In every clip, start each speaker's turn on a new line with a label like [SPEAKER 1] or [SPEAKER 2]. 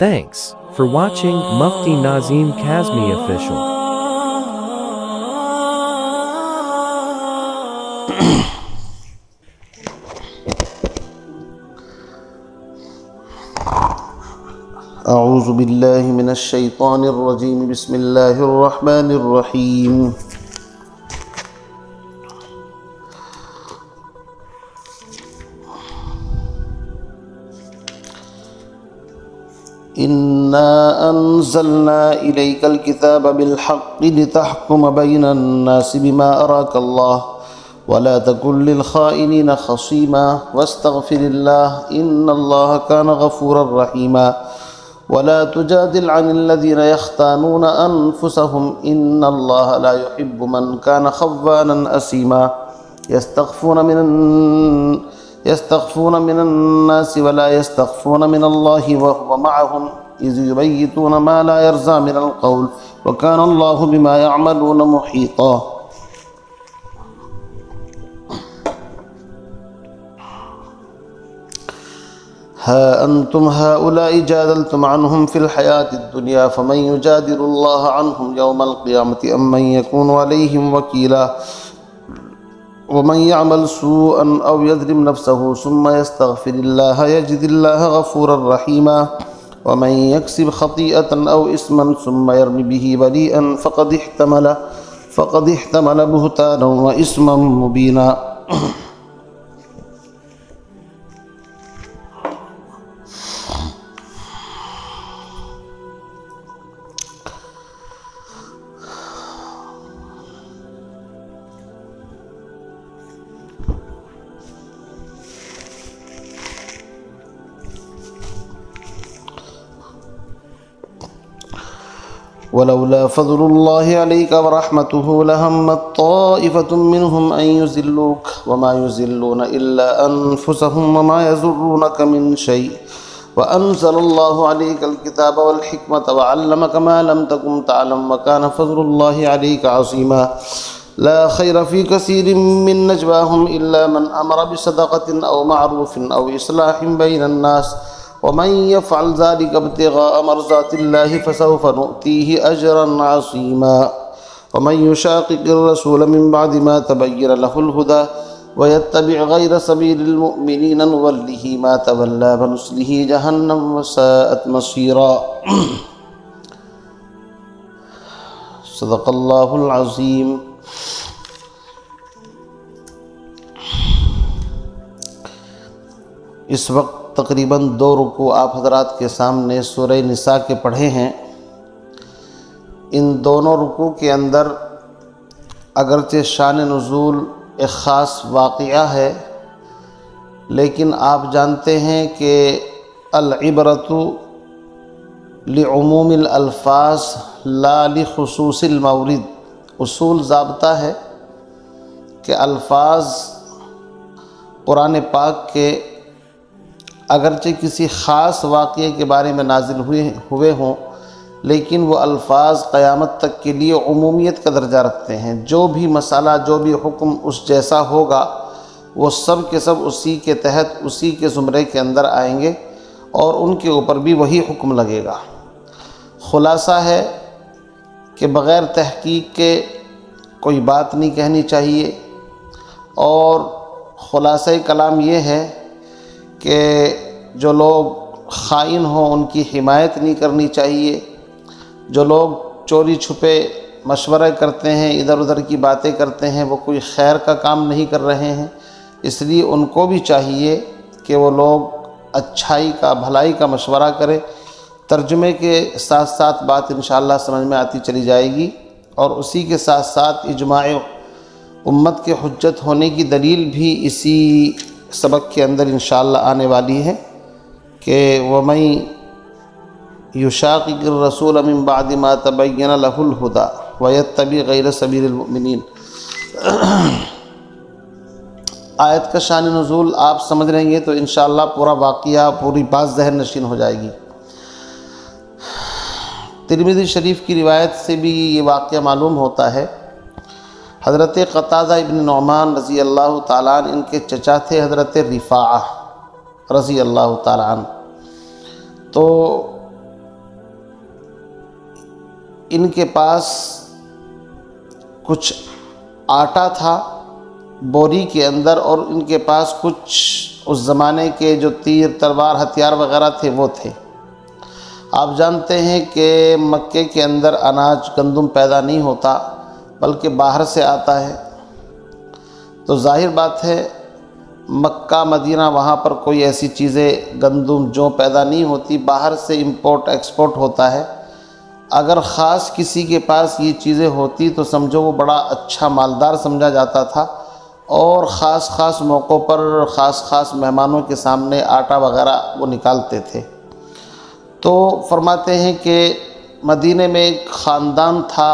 [SPEAKER 1] Thanks for watching Mufti Nazim Kazmi Official.
[SPEAKER 2] اعوذ باللہ من الشیطان الرجیم بسم اللہ الرحمن الرحیم انا انزلنا الیک الکتاب بالحق لتحکم بین الناس بما اراک اللہ ولا تکن للخائنین خصیما واستغفر اللہ ان اللہ کان غفورا رحیما ولا تجادل عن الذين يختانون أنفسهم إن الله لا يحب من كان خوانا أثيما يستخفون من الناس ولا يستخفون من الله وهو معهم إذ يبيتون ما لا يرضى من القول وكان الله بما يعملون محيطا ها أنتم هؤلاء جادلتم عنهم في الحياة الدنيا فمن يجادل الله عنهم يوم القيامة أم من يكون عليهم وكيلا ومن يعمل سوءا أو يظلم نفسه ثم يستغفر الله يجد الله غفورا رحيما ومن يكسب خطيئة أو إثما ثم يرمي به بريئا فقد احتمل بهتانا وإثما مبينا ولولا فضل الله عليك ورحمته لهمت طائفة منهم أن يذلوك وما يذلون إلا أنفسهم وما يضرونك من شيء وأنزل الله عليك الكتاب والحكمة وعلمك ما لم تكن تعلم وكان فضل الله عليك عظيما لا خير في كثير من نجواهم إلا من أمر بصدقة أو معروف أو إصلاح بين الناس ومن يفعل ذلك ابتغاء مرضات الله فسوف نؤتيه أجرا عظيما ومن يشاقق الرسول من بعد ما تبين له الهدى ويتبع غير سبيل المؤمنين نوله ما تولى ونصله جهنم وساءت مصيرا صدق الله العظيم. اس وقت تقریباً 2 رکوع آپ حضرات کے سامنے سورہ نساء کے پڑھے ہیں. ان دونوں رکوع کے اندر اگرچہ شان نزول ایک خاص واقعہ ہے، لیکن آپ جانتے ہیں کہ العبرۃ لعموم الالفاظ لا لخصوص المورد. اصول ضابطہ ہے کہ الفاظ قرآن پاک کے اگرچہ کسی خاص واقعے کے بارے میں نازل ہوئے ہوں، لیکن وہ الفاظ قیامت تک کے لیے عمومیت کا درجہ رکھتے ہیں. جو بھی مسئلہ، جو بھی حکم اس جیسا ہوگا وہ سب کے سب اسی کے تحت، اسی کے زمرے کے اندر آئیں گے اور ان کے اوپر بھی وہی حکم لگے گا. خلاصہ ہے کہ بغیر تحقیق کے کوئی بات نہیں کہنی چاہیے، اور خلاصہ کلام یہ ہے کہ جو لوگ خائن ہوں ان کی حمایت نہیں کرنی چاہیے. جو لوگ چوری چھپے مشورے کرتے ہیں، ادھر ادھر کی باتیں کرتے ہیں، وہ کوئی خیر کا کام نہیں کر رہے ہیں. اس لیے ان کو بھی چاہیے کہ وہ لوگ اچھائی کا، بھلائی کا مشورہ کرے. ترجمے کے ساتھ ساتھ بات انشاءاللہ سمجھ میں آتی چلی جائے گی، اور اسی کے ساتھ ساتھ اجماع امت کے حجت ہونے کی دلیل بھی اسی سبق کے اندر انشاءاللہ آنے والی ہے کہ وَمَن يُشَاقِقِ الرَّسُولَ مِن بَعْدِ مَا تَبَيَّنَ لَهُ الْهُدَى وَيَتَّبِعْ غَيْرَ سَبِيلِ الْمُؤْمِنِينَ. آیت کا شان نزول آپ سمجھ لیں گے تو انشاءاللہ پورا واقعہ، پوری بات ذہن نشین ہو جائے گی. ترمذی شریف کی روایت سے بھی یہ واقعہ معلوم ہوتا ہے. حضرت قتادہ ابن نعمان رضی اللہ تعالیٰ عنہ، ان کے چچا تھے حضرت رفاعہ رضی اللہ تعالیٰ عنہ. تو ان کے پاس کچھ آٹا تھا بوری کے اندر، اور ان کے پاس کچھ اس زمانے کے جو تیر تلوار ہتھیار وغیرہ تھے وہ تھے۔ آپ جانتے ہیں کہ مکے کے اندر اناج گندم پیدا نہیں ہوتا بلکہ باہر سے آتا ہے، تو ظاہر بات ہے مکہ مدینہ وہاں پر کوئی ایسی چیزیں گندم جو پیدا نہیں ہوتی، باہر سے امپورٹ ایکسپورٹ ہوتا ہے۔ اگر خاص کسی کے پاس یہ چیزیں ہوتی تو سمجھو وہ بڑا اچھا مالدار سمجھا جاتا تھا، اور خاص موقعوں پر خاص مہمانوں کے سامنے آٹا وغیرہ وہ نکالتے تھے۔ تو فرماتے ہیں کہ مدینے میں ایک خاندان تھا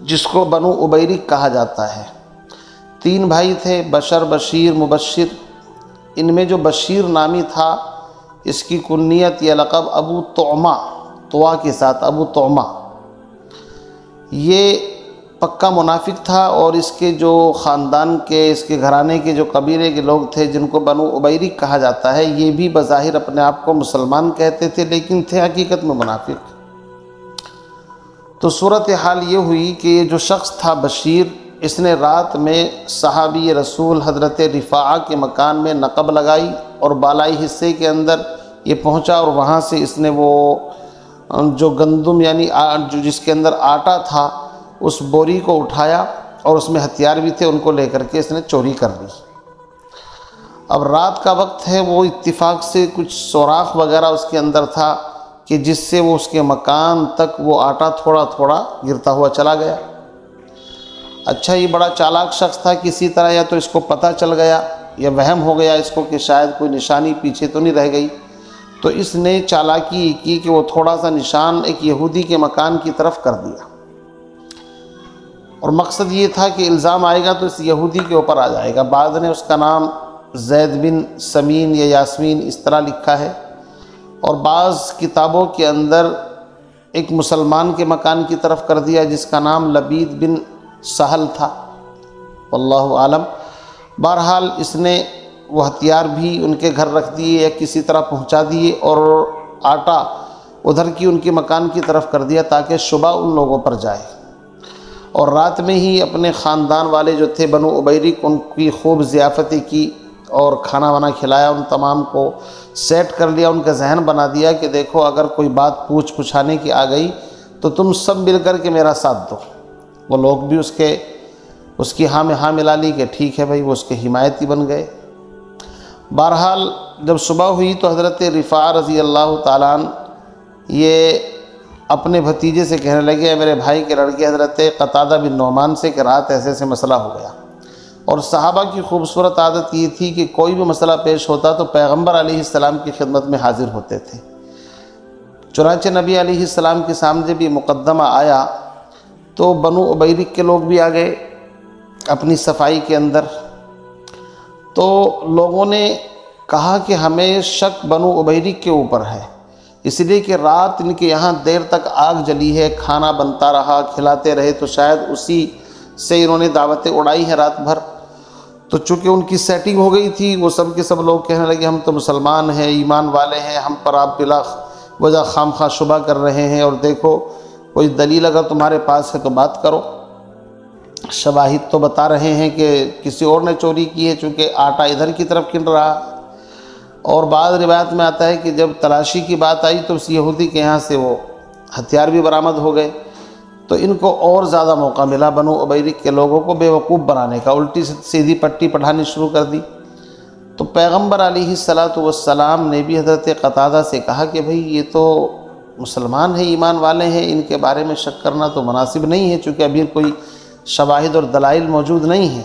[SPEAKER 2] جس کو بنو عبیرک کہا جاتا ہے۔ 3 بھائی تھے، بشر، بشیر، مبشر۔ ان میں جو بشیر نامی تھا، اس کی کنیت یا لقب ابو طعمہ، طوا کے ساتھ ابو طعمہ، یہ پکا منافق تھا، اور اس کے جو خاندان کے، اس کے گھرانے کے جو قبیلے کے لوگ تھے جن کو بنو عبیرک کہا جاتا ہے، یہ بھی بظاہر اپنے آپ کو مسلمان کہتے تھے لیکن تھے حقیقت میں منافق۔ تو صورتحال یہ ہوئی کہ یہ جو شخص تھا بشیر، اس نے رات میں صحابی رسول حضرت رفاعہ کے مکان میں نقب لگائی اور بالائی حصے کے اندر یہ پہنچا، اور وہاں سے اس نے وہ جو گندم یعنی جس کے اندر آٹا تھا اس بوری کو اٹھایا، اور اس میں ہتھیار بھی تھے، ان کو لے کر کے اس نے چوری کر لی۔ اب رات کا وقت ہے، وہ اتفاق سے کچھ سوراخ وغیرہ اس کے اندر تھا کہ جس سے وہ اس کے مکان تک وہ آٹا تھوڑا تھوڑا گرتا ہوا چلا گیا۔ اچھا، یہ بڑا چالاک شخص تھا، کسی طرح یا تو اس کو پتہ چل گیا یا وہم ہو گیا اس کو کہ شاید کوئی نشانی پیچھے تو نہیں رہ گئی، تو اس نے چالاکی کی کہ وہ تھوڑا سا نشان ایک یہودی کے مکان کی طرف کر دیا، اور مقصد یہ تھا کہ الزام آئے گا تو اس یہودی کے اوپر آ جائے گا۔ بعض نے اس کا نام زید بن سمین یا یاسمین اس طرح لکھا ہے، اور بعض کتابوں کے اندر ایک مسلمان کے مکان کی طرف کر دیا جس کا نام لبید بن سہل تھا، واللہ عالم۔ بہرحال اس نے وہ ہتھیار بھی ان کے گھر رکھ دیے یا کسی طرح پہنچا دیے، اور آٹا ادھر کی ان کے مکان کی طرف کر دیا تاکہ شبہ ان لوگوں پر جائے، اور رات میں ہی اپنے خاندان والے جو تھے بنو عبیرک ان کی خوب ضیافتیں کی اور کھانا وانا کھلایا، ان تمام کو سیٹ کر لیا، ان کا ذہن بنا دیا کہ دیکھو اگر کوئی بات پوچھانے کی آ گئی تو تم سب مل کر کے میرا ساتھ دو۔ وہ لوگ بھی اس کی ہاں میں ہاں ملا لی کہ ٹھیک ہے بھائی، وہ اس کے حمایتی بن گئے۔ بہرحال جب صبح ہوئی تو حضرت رفاعہ رضی اللہ تعالیٰ عنہ یہ اپنے بھتیجے سے کہنے لگے، میرے بھائی کے لڑکے حضرت قتادہ بن نعمان سے، کہ رات ایسے مسئلہ ہو گیا۔ اور صحابہ کی خوبصورت عادت یہ تھی کہ کوئی بھی مسئلہ پیش ہوتا تو پیغمبر علیہ السلام کی خدمت میں حاضر ہوتے تھے۔ چنانچہ نبی علیہ السلام کے سامنے بھی مقدمہ آیا تو بنو عبیرک کے لوگ بھی آ گئے اپنی صفائی کے اندر۔ تو لوگوں نے کہا کہ ہمیں شک بنو عبیرک کے اوپر ہے، اس لیے کہ رات ان کے یہاں دیر تک آگ جلی ہے، کھانا بنتا رہا، کھلاتے رہے، تو شاید اسی سے انہوں نے دعوتیں اڑائی ہیں رات بھر۔ تو چونکہ ان کی سیٹنگ ہو گئی تھی، وہ سب کے سب لوگ کہنے لگے ہم تو مسلمان ہیں، ایمان والے ہیں، ہم پر آپ بلا وجہ خام خواہ شبہ کر رہے ہیں، اور دیکھو کوئی دلیل اگر تمہارے پاس ہے تو بات کرو۔ شواہد تو بتا رہے ہیں کہ کسی اور نے چوری کی ہے، چونکہ آٹا ادھر کی طرف کن رہا، اور بعض روایت میں آتا ہے کہ جب تلاشی کی بات آئی تو اس یہودی کے یہاں سے وہ ہتھیار بھی برآمد ہو گئے، تو ان کو اور زیادہ موقع ملا بنو عبیرک کے لوگوں کو بیوقوف بنانے کا، الٹی سیدھی پٹی پڑھانی شروع کر دی۔ تو پیغمبر علیہ السلام نے بھی حضرت قتادہ سے کہا کہ بھئی یہ تو مسلمان ہیں، ایمان والے ہیں، ان کے بارے میں شک کرنا تو مناسب نہیں ہے، چونکہ ابھی کوئی شواہد اور دلائل موجود نہیں ہیں۔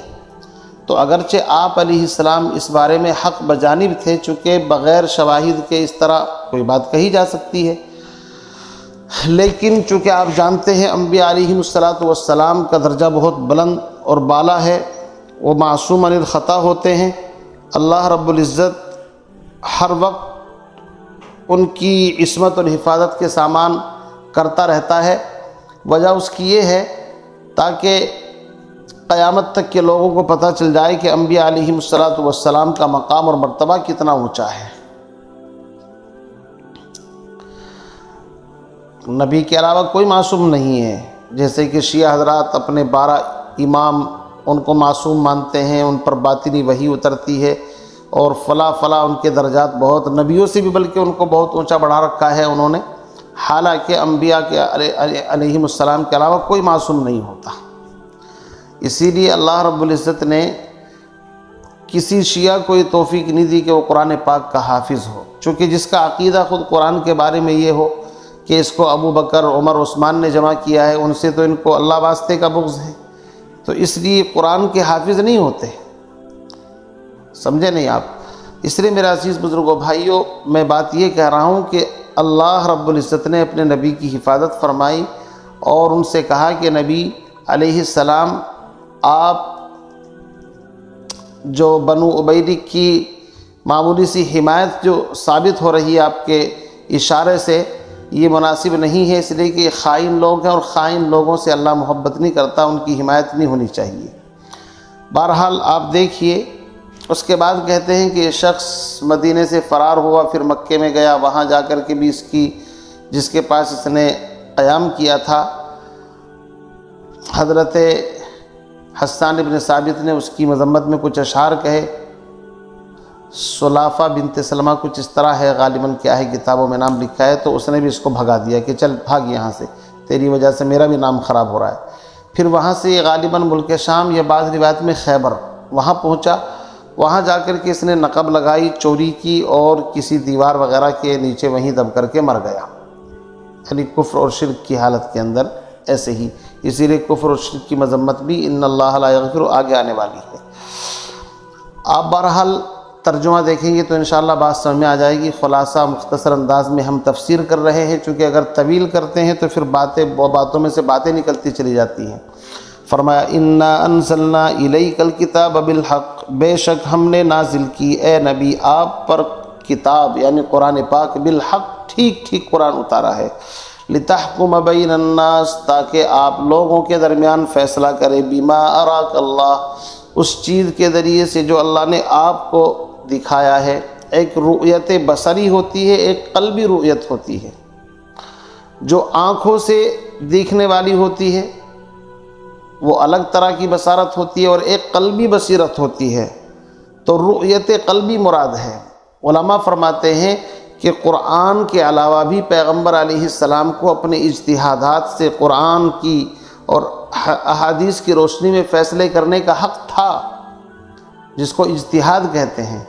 [SPEAKER 2] تو اگرچہ آپ علیہ السلام اس بارے میں حق بجانب تھے، چونکہ بغیر شواہد کے اس طرح کوئی بات کہی جا سکتی ہے، لیکن چونکہ آپ جانتے ہیں انبیاء علیہم السلام کا درجہ بہت بلند اور بالا ہے، وہ معصوم عن الخطا ہوتے ہیں، اللہ رب العزت ہر وقت ان کی عصمت اور حفاظت کے سامان کرتا رہتا ہے۔ وجہ اس کی یہ ہے تاکہ قیامت تک کے لوگوں کو پتہ چل جائے کہ انبیاء علیہم السلام کا مقام اور مرتبہ کتنا اونچا ہے۔ نبی کے علاوہ کوئی معصوم نہیں ہے، جیسے کہ شیعہ حضرات اپنے 12 امام ان کو معصوم مانتے ہیں، ان پر باطنی وحی اترتی ہے اور فلاں فلاں ان کے درجات بہت، نبیوں سے بھی بلکہ ان کو بہت اونچا بڑھا رکھا ہے انہوں نے، حالانکہ انبیاء کے علیہم السلام کے علاوہ کوئی معصوم نہیں ہوتا۔ اسی لیے اللہ رب العزت نے کسی شیعہ کو یہ توفیق نہیں دی کہ وہ قرآن پاک کا حافظ ہو، چونکہ جس کا عقیدہ خود قرآن کے بارے میں یہ ہو کہ اس کو ابو بکر، عمر، عثمان نے جمع کیا ہے، ان سے تو ان کو اللہ واسطے کا بغض ہے، تو اس لیے قرآن کے حافظ نہیں ہوتے، سمجھے نہیں آپ؟ اس لیے میرے عزیز بزرگوں بھائیوں، میں بات یہ کہہ رہا ہوں کہ اللہ رب العزت نے اپنے نبی کی حفاظت فرمائی اور ان سے کہا کہ نبی علیہ السلام، آپ جو بنو عبیدک کی معمولی سی حمایت جو ثابت ہو رہی ہے آپ کے اشارے سے، یہ مناسب نہیں ہے، اس لیے کہ یہ خائن لوگ ہیں اور خائن لوگوں سے اللہ محبت نہیں کرتا، ان کی حمایت نہیں ہونی چاہیے۔ بہرحال آپ دیکھیے، اس کے بعد کہتے ہیں کہ یہ شخص مدینے سے فرار ہوا، پھر مکے میں گیا، وہاں جا کر کے بھی جس کے پاس اس نے قیام کیا تھا، حضرت حسان ابن ثابت نے اس کی مذمت میں کچھ اشعار کہے۔ سلافہ بنت سلمہ کچھ اس طرح ہے، غالباً کیا ہے کتابوں میں نام لکھا ہے، تو اس نے بھی اس کو بھگا دیا کہ چل بھاگ یہاں سے، تیری وجہ سے میرا بھی نام خراب ہو رہا ہے۔ پھر وہاں سے یہ غالباً ملک شام یا بعض روایت میں خیبر، وہاں پہنچا، وہاں جا کر کے اس نے نقب لگائی، چوری کی اور کسی دیوار وغیرہ کے نیچے وہیں دب کر کے مر گیا، یعنی کفر اور شرک کی حالت کے اندر ایسے ہی۔ اسی لیے کفر اور شرک کی مذمت بھی ان اللہ لا یغفر آگے آنے والی ہے۔ آپ بہرحال ترجمہ دیکھیں گے تو انشاءاللہ بات سمجھ میں آ جائے گی۔ خلاصہ مختصر انداز میں ہم تفسیر کر رہے ہیں، چونکہ اگر طویل کرتے ہیں تو پھر باتوں میں سے باتیں نکلتی چلی جاتی ہیں۔ فرمایا انا انزلنا الیک الکتاب بالحق، بے شک ہم نے نازل کی اے نبی آپ پر کتاب یعنی قرآن پاک، بالحق ٹھیک ٹھیک قرآن اتارا ہے، لتحکم بین الناس تاکہ آپ لوگوں کے درمیان فیصلہ کرے، بما اراک اللہ اس چیز کے ذریعے سے جو اللہ نے آپ کو دکھایا ہے۔ ایک رؤیت بصری ہوتی ہے، ایک قلبی رؤیت ہوتی ہے، جو آنکھوں سے دیکھنے والی ہوتی ہے وہ الگ طرح کی بصارت ہوتی ہے، اور ایک قلبی بصیرت ہوتی ہے، تو رؤیت قلبی مراد ہے۔ علماء فرماتے ہیں کہ قرآن کے علاوہ بھی پیغمبر علیہ السلام کو اپنے اجتہادات سے قرآن کی اور احادیث کی روشنی میں فیصلے کرنے کا حق تھا، جس کو اجتہاد کہتے ہیں۔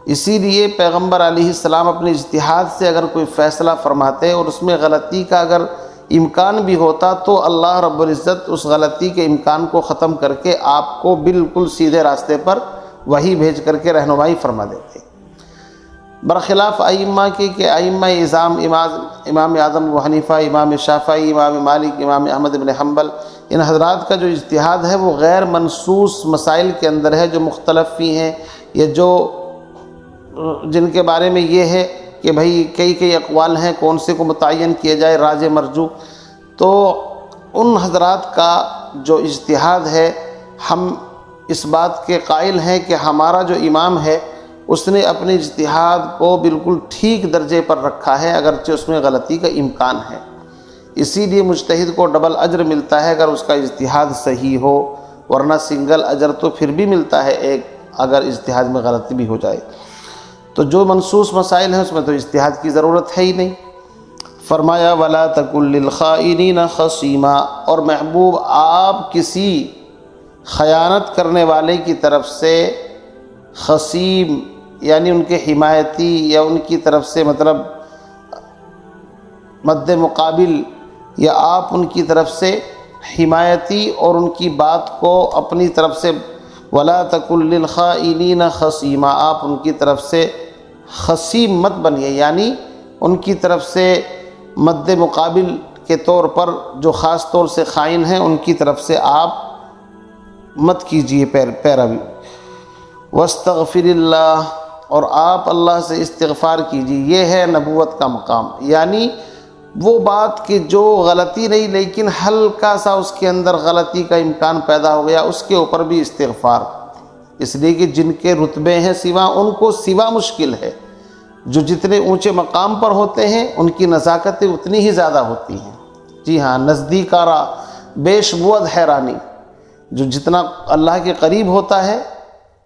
[SPEAKER 2] اسی لیے پیغمبر علیہ السلام اپنے اجتہاد سے اگر کوئی فیصلہ فرماتے اور اس میں غلطی کا اگر امکان بھی ہوتا تو اللہ رب العزت اس غلطی کے امکان کو ختم کر کے آپ کو بالکل سیدھے راستے پر وحی بھیج کر کے رہنمائی فرما دیتے، برخلاف ائمہ کے کہ ائمہ امام اعظم ابو حنیفہ، امام شافعی، امام مالک، امام احمد بن حنبل، ان حضرات کا جو اجتہاد ہے وہ غیر منصوص مسائل کے اندر ہے، جو مختلف بھی ہیں یا جن کے بارے میں یہ ہے کہ بھئی کئی اقوال ہیں، کون سے کو متعین کیا جائے، راج مرجو، تو ان حضرات کا جو اجتہاد ہے ہم اس بات کے قائل ہیں کہ ہمارا جو امام ہے اس نے اپنے اجتہاد کو بالکل ٹھیک درجے پر رکھا ہے، اگرچہ اس میں غلطی کا امکان ہے۔ اسی لیے مجتہد کو ڈبل اجر ملتا ہے اگر اس کا اجتہاد صحیح ہو، ورنہ سنگل اجر تو پھر بھی ملتا ہے ایک، اگر اجتہاد میں غلطی بھی ہو جائے۔ تو جو منصوص مسائل ہیں اس میں تو اجتہاد کی ضرورت ہے ہی نہیں۔ فرمایا وَلَا تَكُن لِّلْخَائِنِينَ خَصِيمًا، اور محبوب آپ کسی خیانت کرنے والے کی طرف سے خصیم یعنی ان کے حمایتی یا ان کی طرف سے مطلب مد مقابل، یا آپ ان کی طرف سے حمایتی اور ان کی بات کو اپنی طرف سے وَلَا تَكُن لِّلْخَائِنِينَ خَصِيمًا، آپ ان کی طرف سے خصیم مت بنیے، یعنی ان کی طرف سے مد مقابل کے طور پر جو خاص طور سے خائن ہیں ان کی طرف سے آپ مت کیجیے پیروی۔ وَاسْتَغْفِرِ اللَّهَ، اور آپ اللہ سے استغفار کیجیے، یہ ہے نبوت کا مقام، یعنی وہ بات کہ جو غلطی نہیں لیکن ہلکا سا اس کے اندر غلطی کا امکان پیدا ہو گیا، اس کے اوپر بھی استغفار، اس لیے کہ جن کے رتبے ہیں سوا ان کو سوا مشکل ہے، جو جتنے اونچے مقام پر ہوتے ہیں ان کی نزاکتیں اتنی ہی زیادہ ہوتی ہیں۔ جی ہاں، نزدیک آرا بیش بود حیرانی، جو جتنا اللہ کے قریب ہوتا ہے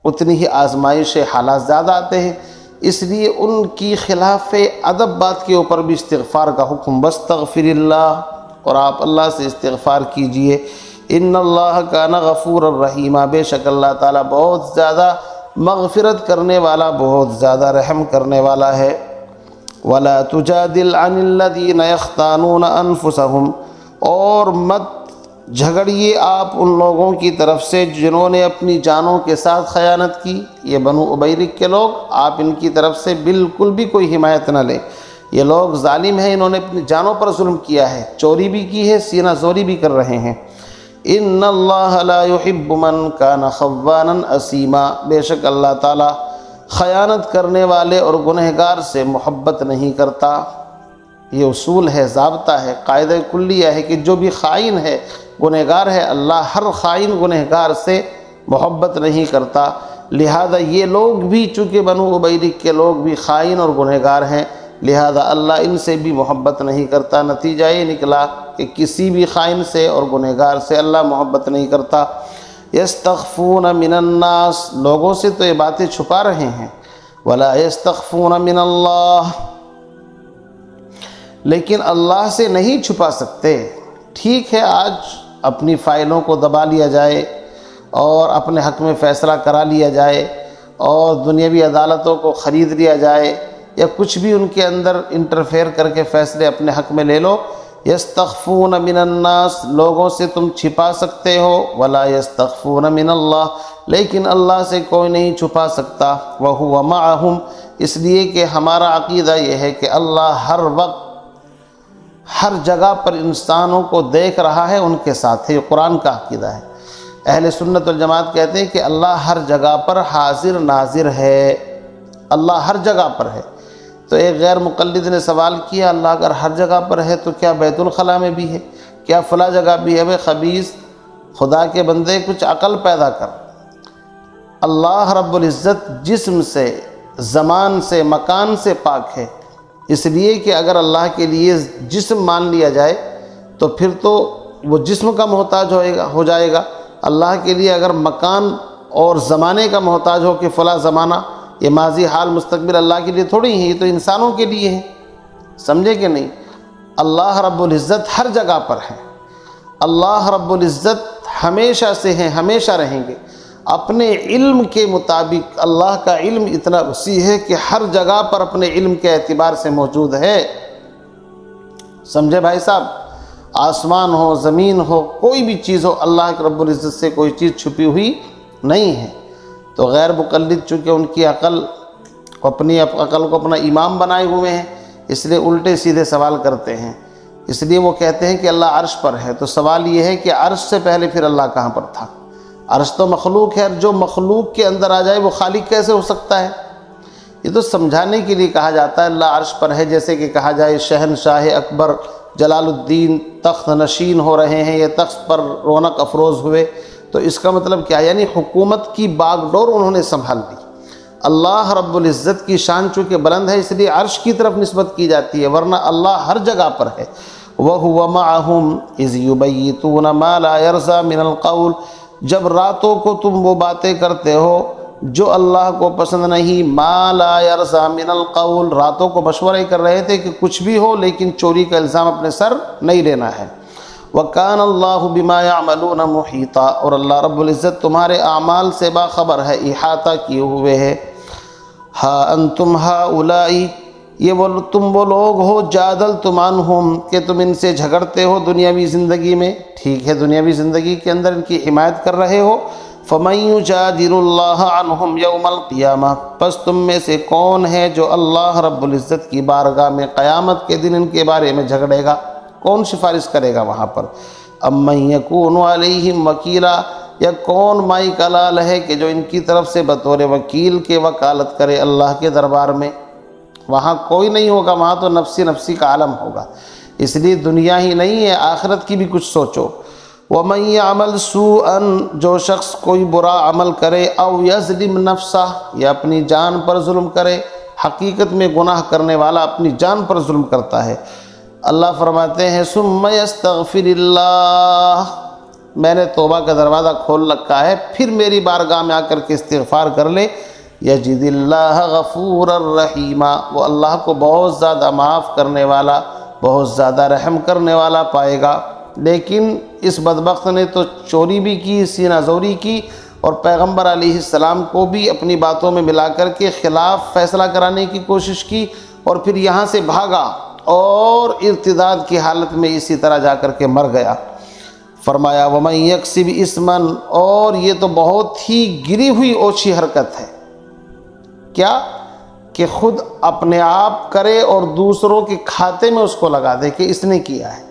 [SPEAKER 2] اتنی ہی آزمائش حالات زیادہ آتے ہیں، اس لیے ان کی خلاف ادب بات کے اوپر بھی استغفار کا حکم، بستغفر اللہ، اور آپ اللہ سے استغفار کیجئے، ان اللہ کان غفور الرحیم، بے شک اللہ تعالیٰ بہت زیادہ مغفرت کرنے والا، بہت زیادہ رحم کرنے والا ہے۔ وَلَا تُجَادِلْ عَنِ الَّذِينَ يَخْتَانُونَ أَنفُسَهُمْ، اور مت جھگڑیے آپ ان لوگوں کی طرف سے جنہوں نے اپنی جانوں کے ساتھ خیانت کی۔ یہ بنو ابیرک کے لوگ، آپ ان کی طرف سے بالکل بھی کوئی حمایت نہ لیں، یہ لوگ ظالم ہیں، انہوں نے اپنی جانوں پر ظلم کیا ہے، چوری بھی کی ہے، سینہ زوری بھی کر رہے ہیں۔ ان اللہ لا يحب من کان خوانا اثیما، بے شک اللہ تعالیٰ خیانت کرنے والے اور گنہگار سے محبت نہیں کرتا۔ یہ اصول ہے، ضابطہ ہے، قاعدہ کلیہ ہے کہ جو بھی خائن ہے، گنہگار ہے، اللہ ہر خائن گنہگار سے محبت نہیں کرتا۔ لہذا یہ لوگ بھی چونکہ بنو ابیرک کے لوگ بھی خائن اور گنہگار ہیں، لہذا اللہ ان سے بھی محبت نہیں کرتا۔ نتیجہ یہ نکلا کہ کسی بھی خائن سے اور گنہگار سے اللہ محبت نہیں کرتا۔ یستخفون من الناس، لوگوں سے تو یہ باتیں چھپا رہے ہیں، ولا یستخفون من اللہ، لیکن اللہ سے نہیں چھپا سکتے۔ ٹھیک ہے، آج اپنی فائلوں کو دبا لیا جائے اور اپنے حق میں فیصلہ کرا لیا جائے اور دنیاوی عدالتوں کو خرید لیا جائے، یا کچھ بھی ان کے اندر انٹرفیئر کر کے فیصلے اپنے حق میں لے لو۔ یستخفون من الناس، لوگوں سے تم چھپا سکتے ہو، ولا یستخفون من اللہ، لیکن اللہ سے کوئی نہیں چھپا سکتا۔ وَهُوَ مَعَهُمْ، اس لیے کہ ہمارا عقیدہ یہ ہے کہ اللہ ہر وقت ہر جگہ پر انسانوں کو دیکھ رہا ہے، ان کے ساتھ ہے۔ یہ قرآن کا عقیدہ ہے۔ اہل سنت والجماعت کہتے ہیں کہ اللہ ہر جگہ پر حاضر ناظر ہے، اللہ ہر جگہ پر ہے۔ تو ایک غیر مقلد نے سوال کیا، اللہ اگر ہر جگہ پر ہے تو کیا بیت الخلاء میں بھی ہے، کیا فلاں جگہ بھی ہے؟ خبیث خدا کے بندے، کچھ عقل پیدا کر۔ اللہ رب العزت جسم سے، زمان سے، مکان سے پاک ہے، اس لیے کہ اگر اللہ کے لیے جسم مان لیا جائے تو پھر تو وہ جسم کا محتاج ہو جائے گا۔ اللہ کے لیے اگر مکان اور زمانے کا محتاج ہو کہ فلاں زمانہ، یہ ماضی، حال، مستقبل اللہ کے لیے تھوڑی ہیں، یہ تو انسانوں کے لیے ہیں۔ سمجھے کہ نہیں؟ اللہ رب العزت ہر جگہ پر ہے، اللہ رب العزت ہمیشہ سے ہیں، ہمیشہ رہیں گے۔ اپنے علم کے مطابق اللہ کا علم اتنا وسیع ہے کہ ہر جگہ پر اپنے علم کے اعتبار سے موجود ہے۔ سمجھے بھائی صاحب؟ آسمان ہو، زمین ہو، کوئی بھی چیز ہو، اللہ رب العزت سے کوئی چیز چھپی ہوئی نہیں ہے۔ تو غیر مقلد چونکہ ان کی اپنی عقل کو اپنا امام بنائے ہوئے ہیں، اس لیے الٹے سیدھے سوال کرتے ہیں۔ اس لیے وہ کہتے ہیں کہ اللہ عرش پر ہے، تو سوال یہ ہے کہ عرش سے پہلے پھر اللہ کہاں پر تھا؟ عرش تو مخلوق ہے، جو مخلوق کے اندر آ جائے وہ خالق کیسے ہو سکتا ہے؟ یہ تو سمجھانے کے لیے کہا جاتا ہے اللہ عرش پر ہے، جیسے کہ کہا جائے شہنشاہ اکبر جلال الدین تخت نشین ہو رہے ہیں، یہ تخت پر رونق افروز ہوئے، تو اس کا مطلب کیا؟ یعنی حکومت کی باغ ڈور انہوں نے سنبھال لی۔ اللہ رب العزت کی شان چونکہ بلند ہے، اس لیے عرش کی طرف نسبت کی جاتی ہے، ورنہ اللہ ہر جگہ پر ہے۔ وَهُوَ مَعَهُمْ إِذْ يُبَيِّتُونَ مَا لَا يَرْضَى مِنَ الْقَوْلِ، جب راتوں کو تم وہ باتیں کرتے ہو جو اللہ کو پسند نہیں، مَا لَا يَرْضَى مِنَ الْقَوْلِ، راتوں کو مشورے کر رہے تھے کہ کچھ بھی ہو لیکن چوری کا الزام اپنے سر نہیں لینا ہے۔ وَكَانَ اللَّهُ بِمَا يَعْمَلُونَ مُحِيطًا، اور اللہ رب العزت تمہارے اعمال سے باخبر ہے، احاطہ کیے ہوئے ہے۔ ہَا أَنْتُمْ هَؤُلَاءِ، یہ تم وہ لوگ ہو، جادلتم عنہم، کہ تم ان سے جھگڑتے ہو دنیاوی زندگی میں، ٹھیک ہے، دنیاوی زندگی کے اندر ان کی حمایت کر رہے ہو۔ فَمَن يُجَادِلُ اللَّهَ عَنْهُمْ يَوْمَ الْقِيَامَةِ، پس تم میں سے کون ہے جو اللہ رب العزت کی بارگاہ میں قیامت کے دن ان کے بارے میں جھگڑے گا؟ کون سفارش کرے گا وہاں پر؟ اَمَّن يَكُونُ عَلَيْهِمْ وَكِيلًا، یا کون مائی کلال ہے کہ جو ان کی طرف سے بطور وکیل کے وکالت کرے اللہ کے دربار میں؟ وہاں کوئی نہیں ہوگا، وہاں تو نفسی نفسی کا عالم ہوگا۔ اس لیے دنیا ہی نہیں ہے، آخرت کی بھی کچھ سوچو۔ وَمَن يَعْمَلْ سُوءًا، جو شخص کوئی برا عمل کرے، او یظلم نفسہ، یا اپنی جان پر ظلم کرے، حقیقت میں گناہ کرنے والا اپنی جان پر ظلم کرتا ہے۔ اللہ فرماتے ہیں ثم یستغفر اللہ، میں نے توبہ کا دروازہ کھول رکھا ہے، پھر میری بارگاہ میں آ کر کے استغفار کر لے، یجد اللہ غفور الرحیم، وہ اللہ کو بہت زیادہ معاف کرنے والا، بہت زیادہ رحم کرنے والا پائے گا۔ لیکن اس بدبخت نے تو چوری بھی کی، سینہ زوری کی، اور پیغمبر علیہ السلام کو بھی اپنی باتوں میں ملا کر کے خلاف فیصلہ کرانے کی کوشش کی، اور پھر یہاں سے بھاگا اور ارتداد کی حالت میں اسی طرح جا کر کے مر گیا۔ فرمایا وَمَن يَكْسِبْ إِثْمًا، اور یہ تو بہت ہی گری ہوئی اوچھی حرکت ہے، کیا کہ خود اپنے آپ کرے اور دوسروں کے کھاتے میں اس کو لگا دے کہ اس نے کیا ہے۔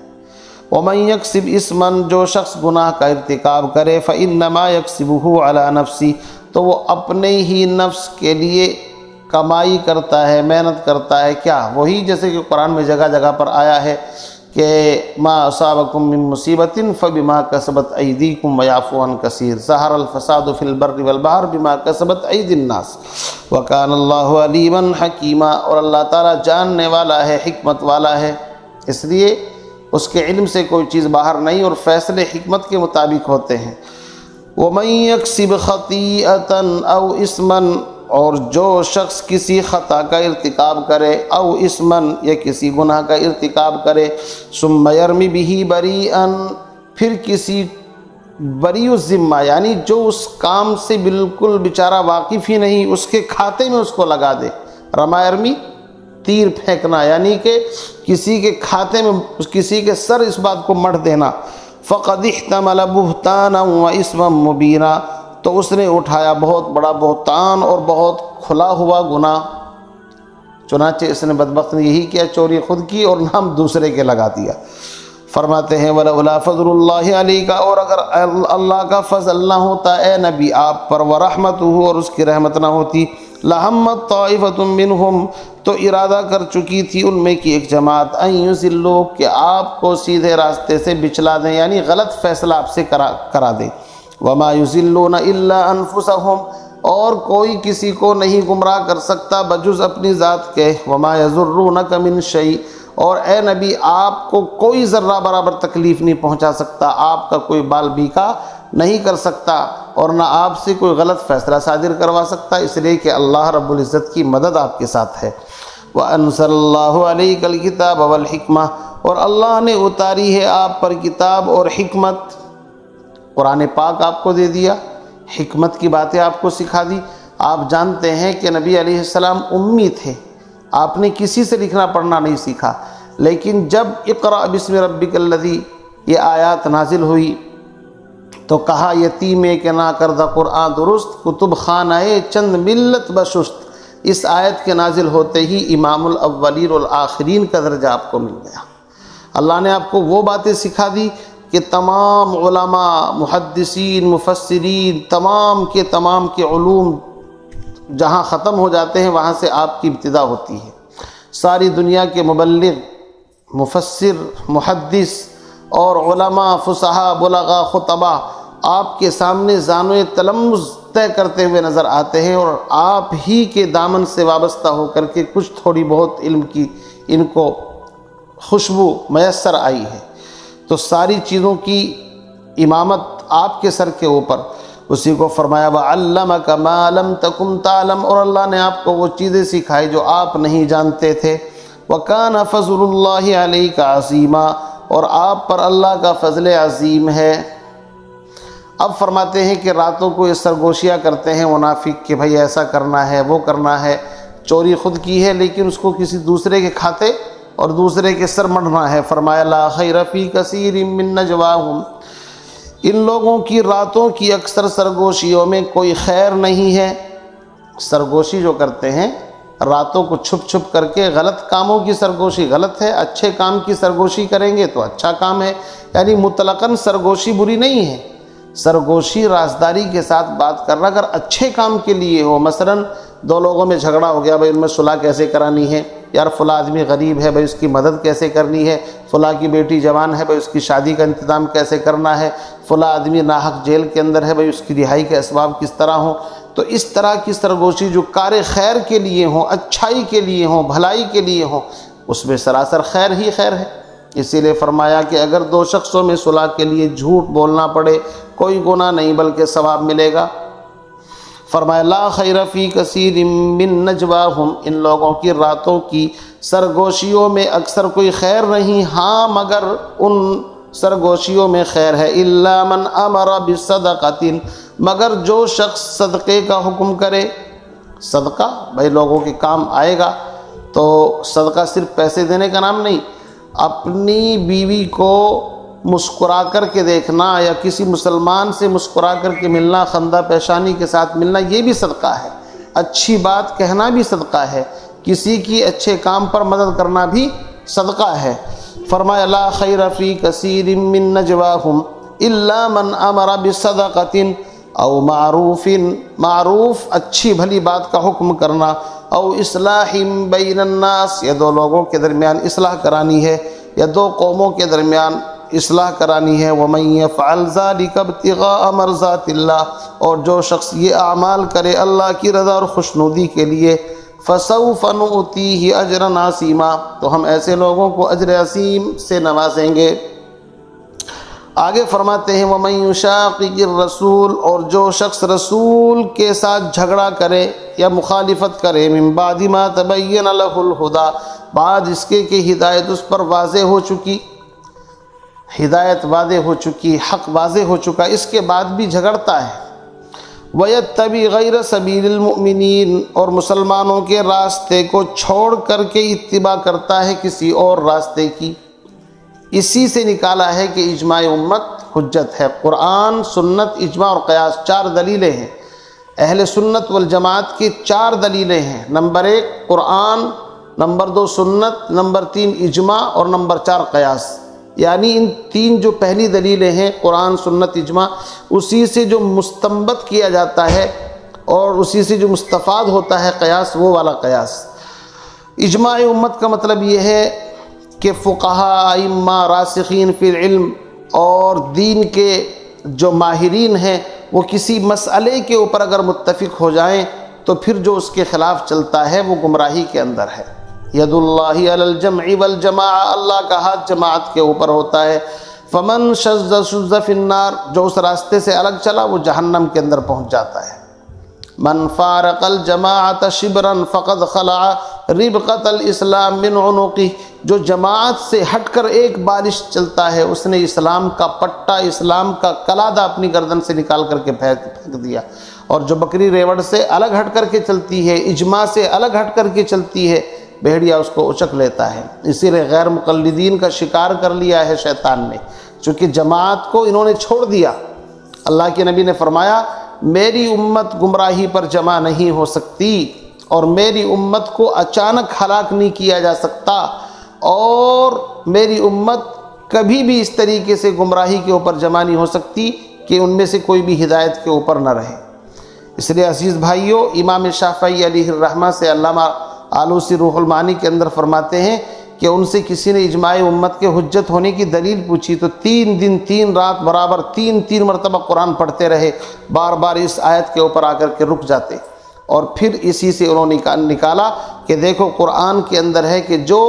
[SPEAKER 2] وَمَن يَكْسِبْ إِثْمًا، جو شخص گناہ کا ارتکاب کرے فَإِنَّمَا يَكْسِبُهُ عَلَى نَفْسِهِ، تو وہ اپنے ہی نفس کے لیے کمائی کرتا ہے، محنت کرتا ہے۔ کیا؟ وہی جیسے کہ قرآن میں جگہ جگہ پر آیا ہے کہ ما اصابکم من مصیبت فبما کسبت ایدیکم ویعفو عن کثیر، ظہر الفساد فی البر والبحر بما کسبت ایدی الناس وکان اللہ علیما حکیما، اور اللہ تعالیٰ جاننے والا ہے، حکمت والا ہے، اس لیے اس کے علم سے کوئی چیز باہر نہیں، اور فیصلے حکمت کے مطابق ہوتے ہیں۔ وَمَن يَكْسِبْ خَطِيئَةً أَوْ إِثْمًا، اور جو شخص کسی خطا کا ارتکاب کرے، او اسمن، یا کسی گناہ کا ارتکاب کرے، ثم یرمی بہ بریئا، پھر کسی بریء الذمہ، یعنی جو اس کام سے بالکل بیچارہ واقف ہی نہیں، اس کے کھاتے میں اس کو لگا دے۔ رما یرمی، تیر پھینکنا، یعنی کہ کسی کے کھاتے میں کسی کے سر اس بات کو مڑ دینا۔ فقد احتمل بہتانا واسما مبینا، تو اس نے اٹھایا بہت بڑا بہتان اور بہت کھلا ہوا گناہ۔ چنانچہ اس نے بدبخت نے یہی کیا، چوری خود کی اور نام دوسرے کے لگا دیا۔ فرماتے ہیں وَلَوْلَا فَضْلُ اللَّهِ عَلَيْكَ، اور اگر اللہ کا فضل نہ ہوتا اے نبی آپ پر، وَرَحْمَتُهُ، اور اس کی رحمت نہ ہوتی، لَهَمَّتْ طَائِفَةٌ مِّنْهُمْ، تو ارادہ کر چکی تھی ان میں کی ایک جماعت، أَن يُضِلُّوكَ، کہ آپ کو سیدھے راستے سے بچلا دیں، یعنی غلط فیصلہ آپ سے کرا دیں۔ وَمَا يُضِلُّونَ إِلَّا أَنفُسَهُمْ، اور کوئی کسی کو نہیں گمراہ کر سکتا بجز اپنی ذات کے۔ وَمَا يَضُرُّونَكَ مِنْ شَيْءٍ، اور اے نبی آپ کو کوئی ذرہ برابر تکلیف نہیں پہنچا سکتا، آپ کا کوئی بال بیکا نہیں کر سکتا، اور نہ آپ سے کوئی غلط فیصلہ صادر کروا سکتا، اس لیے کہ اللہ رب العزت کی مدد آپ کے ساتھ ہے۔ وَأَنزَلَ اللَّهُ عَلَيْكَ الْكِتَابَ وَالْحِكْمَةَ، اور اللہ نے اتاری ہے آپ پر کتاب اور حکمت، قرآن پاک آپ کو دے دیا، حکمت کی باتیں آپ کو سکھا دی۔ آپ جانتے ہیں کہ نبی علیہ السلام امی تھے، آپ نے کسی سے لکھنا پڑھنا نہیں سیکھا، لیکن جب اقرأ بسم ربک الذی یہ آیات نازل ہوئی تو کہا یتیمے کے نہ کردہ قرآن درست، کتب خانہ چند ملت بشست۔ اس آیت کے نازل ہوتے ہی امام الاولین والآخرین کا درجہ آپ کو مل گیا۔ اللہ نے آپ کو وہ باتیں سکھا دی کہ تمام علماء، محدثین، مفسرین، تمام کے علوم جہاں ختم ہو جاتے ہیں وہاں سے آپ کی ابتدا ہوتی ہے۔ ساری دنیا کے مبلغ، مفسر، محدث اور علماء، فصحاء، بلغاء، خطباء آپ کے سامنے زانوِ تلمذ طے کرتے ہوئے نظر آتے ہیں، اور آپ ہی کے دامن سے وابستہ ہو کر کے کچھ تھوڑی بہت علم کی ان کو خوشبو میسر آئی ہے، تو ساری چیزوں کی امامت آپ کے سر کے اوپر۔ اسی کو فرمایا وَعَلَّمَكَ مَا لَمْ تَكُنْ تَعْلَمْ، اور اللہ نے آپ کو وہ چیزیں سکھائی جو آپ نہیں جانتے تھے۔ وَكَانَ فَضْلُ اللَّهِ عَلَيْكَ عَظِيمًا، اور آپ پر اللہ کا فضل عظیم ہے۔ اب فرماتے ہیں کہ راتوں کو یہ سرگوشیاں کرتے ہیں منافق کہ بھائی ایسا کرنا ہے، وہ کرنا ہے، چوری خود کی ہے لیکن اس کو کسی دوسرے کے کھاتے اور دوسرے کے سر مڑنا ہے۔ فرمایا لا خیر فی کثیر من نجواہم، ان لوگوں کی راتوں کی اکثر سرگوشیوں میں کوئی خیر نہیں ہے۔ سرگوشی جو کرتے ہیں راتوں کو چھپ چھپ کر کے، غلط کاموں کی سرگوشی غلط ہے، اچھے کام کی سرگوشی کریں گے تو اچھا کام ہے، یعنی مطلقاً سرگوشی بری نہیں ہے۔ سرگوشی رازداری کے ساتھ بات کرنا اگر اچھے کام کے لیے ہو، مثلاً دو لوگوں میں جھگڑا ہو گیا، بھائی ان میں صلح کیسے کرانی ہے، یار فلاں آدمی غریب ہے، بھائی اس کی مدد کیسے کرنی ہے، فلاں کی بیٹی جوان ہے، بھائی اس کی شادی کا انتظام کیسے کرنا ہے، فلاں آدمی ناحق جیل کے اندر ہے، بھائی اس کی رہائی کے اسباب کس طرح ہوں۔ تو اس طرح کی سرگوشی جو کار خیر کے لیے ہوں، اچھائی کے لیے ہوں، بھلائی کے لیے ہوں، اس میں سراسر خیر ہی خیر ہے۔ اسی لیے فرمایا کہ اگر دو شخصوں میں صلح کے لیے جھوٹ بولنا پڑے کوئی گناہ نہیں بلکہ ثواب ملے گا۔ فرمایا لا خیر فی کثیر من نجواہم، ان لوگوں کی راتوں کی سرگوشیوں میں اکثر کوئی خیر نہیں، ہاں مگر ان سرگوشیوں میں خیر ہے، الا من امر بصدقۃ، مگر جو شخص صدقے کا حکم کرے۔ صدقہ بھائی لوگوں کے کام آئے گا، تو صدقہ صرف پیسے دینے کا نام نہیں، اپنی بیوی کو مسکرا کر کے دیکھنا یا کسی مسلمان سے مسکرا کر کے ملنا، خندہ پیشانی کے ساتھ ملنا، یہ بھی صدقہ ہے۔ اچھی بات کہنا بھی صدقہ ہے، کسی کی اچھے کام پر مدد کرنا بھی صدقہ ہے۔ فرمایا لا خیر فی کثیر من نجواہم الا من امر بصدقۃ او معروف، معروف اچھی بھلی بات کا حکم کرنا، او اصلاح بین الناس، یا دو لوگوں کے درمیان اصلاح کرانی ہے، یا دو قوموں کے درمیان اصلاح کرانی ہے۔ وَمَن يَفْعَلْ ذَلِكَ ابْتِغَاءَ مَرْضَاتِ اللَّهِ، اور جو شخص یہ اعمال کرے اللہ کی رضا اور خوشنودی کے لیے، فَسَوْفَ نُؤْتِيهِ أَجْرًا عَظِيمًا، تو ہم ایسے لوگوں کو اجر عظیم سے نوازیں گے۔ آگے فرماتے ہیں وَمَن يُشَاقِقِ الرَّسُولَ، اور جو شخص رسول کے ساتھ جھگڑا کرے یا مخالفت کرے، مِن بَعْدِ مَا تَبَيَّنَ لَهُ الْهُدَى، بعد اس کے کہ ہدایت اس پر واضح ہو چکی، ہدایت واضح ہو چکی، حق واضح ہو چکا، اس کے بعد بھی جھگڑتا ہے۔ وَيَتَّبِعْ غَيْرَ سَبِيلِ الْمُؤْمِنِينَ، اور مسلمانوں کے راستے کو چھوڑ کر کے اتباع کرتا ہے کسی اور راستے کی۔ اسی سے نکالا ہے کہ اجماع امت حجت ہے۔ قرآن، سنت، اجماع اور قیاس، چار دلیلیں ہیں۔ اہل سنت والجماعت کی چار دلیلیں ہیں، نمبر 1 قرآن، نمبر 2 سنت، نمبر 3 اجماع اور نمبر 4 قیاس۔ یعنی ان تین جو پہلی دلیلیں ہیں قرآن، سنت، اجماع، اسی سے جو مستنبط کیا جاتا ہے اور اسی سے جو مستفاد ہوتا ہے قیاس، وہ والا قیاس۔ اجماع امت کا مطلب یہ ہے کہ فقہاء، ائمہ، راسخین فی العلم اور دین کے جو ماہرین ہیں وہ کسی مسئلے کے اوپر اگر متفق ہو جائیں تو پھر جو اس کے خلاف چلتا ہے وہ گمراہی کے اندر ہے۔ ید اللہ علی الجمع والجماع، اللہ کا ہاتھ جماعت کے اوپر ہوتا ہے۔ فمن شذ شذ فی النار، جو اس راستے سے الگ چلا وہ جہنم کے اندر پہنچ جاتا ہے۔ من فارق الجماعت شبرا فقد خلع ربقۃ الاسلام من عنقہ، جو جماعت سے ہٹ کر ایک بالش چلتا ہے اس نے اسلام کا پٹا، اسلام کا قلادہ اپنی گردن سے نکال کر کے پھینک دیا۔ اور جو بکری ریوڑ سے الگ ہٹ کر کے چلتی ہے، اجماع سے الگ ہٹ کر کے چلتی ہے، بھیڑیا اس کو اچک لیتا ہے۔ اسی لیے غیر مقلدین کا شکار کر لیا ہے شیطان نے، چونکہ جماعت کو انہوں نے چھوڑ دیا۔ اللہ کے نبی نے فرمایا میری امت گمراہی پر جمع نہیں ہو سکتی، اور میری امت کو اچانک ہلاک نہیں کیا جا سکتا، اور میری امت کبھی بھی اس طریقے سے گمراہی کے اوپر جمع نہیں ہو سکتی کہ ان میں سے کوئی بھی ہدایت کے اوپر نہ رہے۔ اس لیے عزیز بھائیوں، امام شافعی علیہ الرحمہ سے علامہ آلوسی روح المعانی کے اندر فرماتے ہیں کہ ان سے کسی نے اجماع امت کے حجت ہونے کی دلیل پوچھی تو 3 دن 3 رات برابر 3 مرتبہ قرآن پڑھتے رہے، بار بار اس آیت کے اوپر آ کر کے رک جاتے، اور پھر اسی سے انہوں نے نکالا کہ دیکھو قرآن کے اندر ہے کہ جو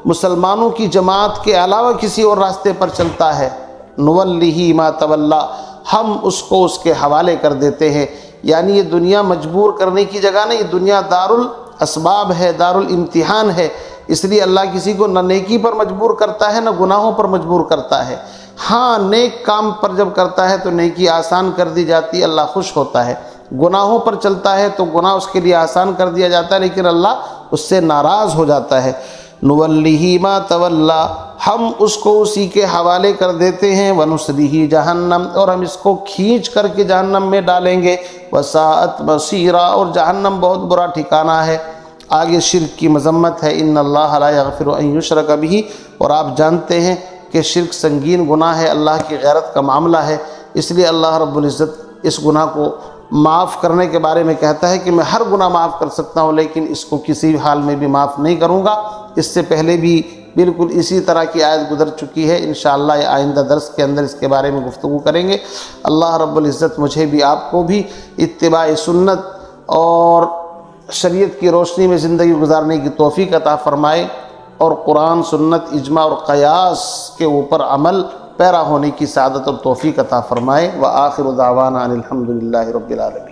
[SPEAKER 2] مسلمانوں کی جماعت کے علاوہ کسی اور راستے پر چلتا ہے نولیہ ما تولی، ہم اس کو اس کے حوالے کر دیتے ہیں۔ یعنی یہ دنیا مجبور کرنے کی جگہ نہیں، دنیا دار الاسباب ہے، دار الامتحان ہے، اس لیے اللہ کسی کو نہ نیکی پر مجبور کرتا ہے نہ گناہوں پر مجبور کرتا ہے۔ ہاں نیک کام پر جب کرتا ہے تو نیکی آسان کر دی جاتی ہے، اللہ خوش ہوتا ہے۔ گناہوں پر چلتا ہے تو گناہ اس کے لیے آسان کر دیا جاتا ہے، لیکن اللہ اس سے ناراض ہو جاتا ہے۔ نولیہ ما تولی، ہم اس کو اسی کے حوالے کر دیتے ہیں۔ ونصلیہ جہنم، اور ہم اس کو کھینچ کر کے جہنم میں ڈالیں گے۔ وساءت مصیرا، اور جہنم بہت برا ٹھکانہ ہے۔ آگے شرک کی مذمت ہے، ان اللہ لا یغفر ان یشرک بہ، اور آپ جانتے ہیں کہ شرک سنگین گناہ ہے، اللہ کی غیرت کا معاملہ ہے، اس لیے اللہ رب العزت اس گناہ کو معاف کرنے کے بارے میں کہتا ہے کہ میں ہر گناہ معاف کر سکتا ہوں لیکن اس کو کسی حال میں بھی معاف نہیں کروں گا۔ اس سے پہلے بھی بالکل اسی طرح کی آیت گزر چکی ہے، انشاءاللہ یہ آئندہ درس کے اندر اس کے بارے میں گفتگو کریں گے۔ اللہ رب العزت مجھے بھی آپ کو بھی اتباع سنت اور شریعت کی روشنی میں زندگی گزارنے کی توفیق عطا فرمائے، اور قرآن، سنت، اجماع اور قیاس کے اوپر عمل پیرا ہونے کی سعادت اور توفیق عطا فرمائے۔ وآخر دعوانا ان الحمد للہ رب العالمین۔